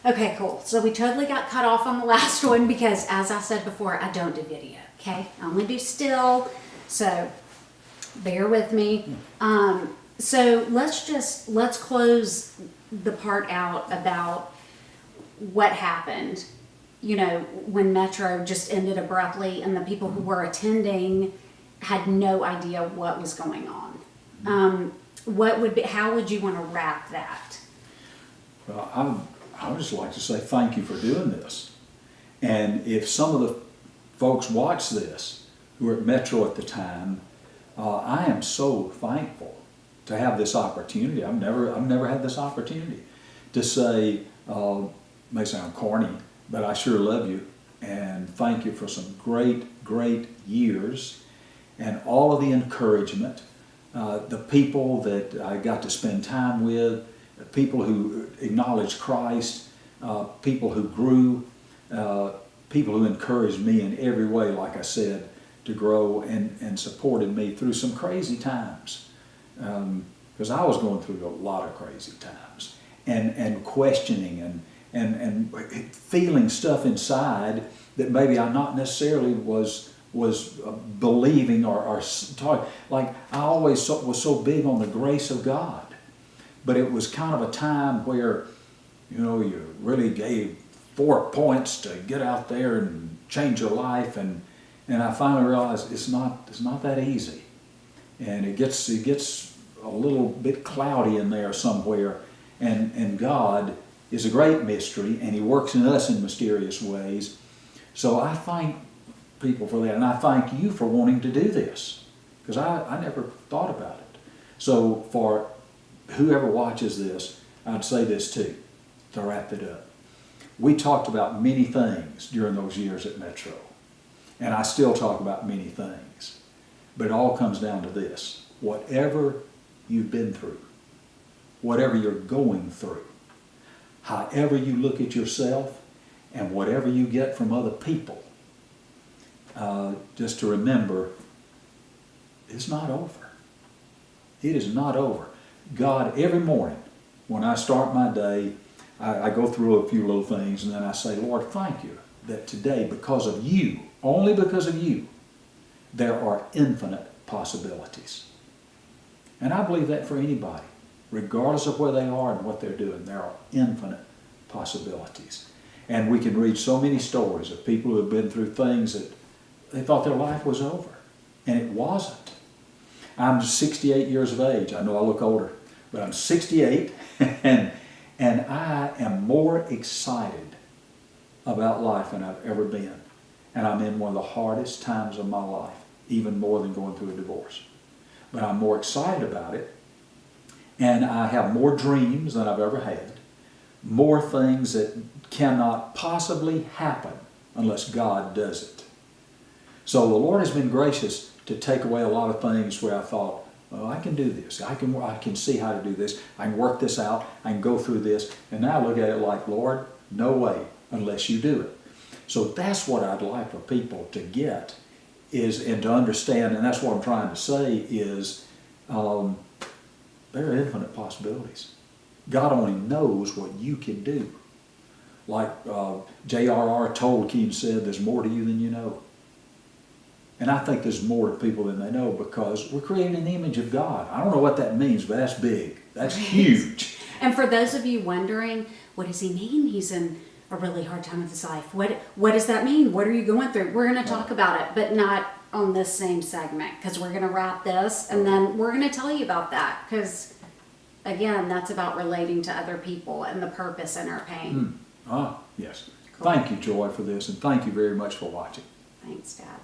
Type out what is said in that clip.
Okay, cool. So we totally got cut off on the last one because, as I said before, I don't do video, okay? I only do still, so bear with me. So let's close the part out about what happened, you know, when Metro just ended abruptly and the people who were attending had no idea what was going on. How would you want to wrap that? Well, I would just like to say thank you for doing this. And if some of the folks watch this who were at Metro at the time, I am so thankful to have this opportunity. I've never had this opportunity to say, may sound corny, but I sure love you and thank you for some great years and all of the encouragement, the people that I got to spend time with, people who acknowledged Christ, people who grew, people who encouraged me in every way, like I said, to grow and supported me through some crazy times. Because I was going through a lot of crazy times and questioning and feeling stuff inside that maybe I not necessarily was believing or talking. Like I always was so big on the grace of God. But it was kind of a time where, you know, you really gave 4 points to get out there and change your life, and I finally realized it's not that easy, and it gets a little bit cloudy in there somewhere, and God is a great mystery, and He works in us in mysterious ways. So I thank people for that, and I thank you for wanting to do this, because I never thought about it. So for whoever watches this, I'd say this too, to wrap it up. We talked about many things during those years at Metro, and I still talk about many things, but it all comes down to this. Whatever you've been through, whatever you're going through, however you look at yourself, and whatever you get from other people, just to remember, it's not over. It is not over. God, every morning when I start my day, I go through a few little things and then I say, Lord, thank you that today, because of you, only because of you, there are infinite possibilities. And I believe that for anybody, regardless of where they are and what they're doing, there are infinite possibilities. And we can read so many stories of people who have been through things that they thought their life was over, and it wasn't. I'm 68 years of age. I know I look older, but I'm 68, and I am more excited about life than I've ever been. And I'm in one of the hardest times of my life, even more than going through a divorce. But I'm more excited about it, and I have more dreams than I've ever had, more things that cannot possibly happen unless God does it. So the Lord has been gracious to take away a lot of things where I thought, oh, I can do this. I can see how to do this. I can work this out. I can go through this. And now I look at it like, Lord, no way unless you do it. So that's what I'd like for people to get and to understand, and that's what I'm trying to say is there are infinite possibilities. God only knows what you can do. Like J.R.R. Tolkien said, there's more to you than you know. And I think there's more to people than they know because we're created in the image of God. I don't know what that means, but that's big. That's huge. And for those of you wondering, what does he mean? He's in a really hard time of his life. What does that mean? What are you going through? We're going to talk about it, but not on this same segment because we're going to wrap this and then we're going to tell you about that because, again, that's about relating to other people and the purpose in our pain. Yes. Cool. Thank you, Joy, for this, and thank you very much for watching. Thanks, Dad.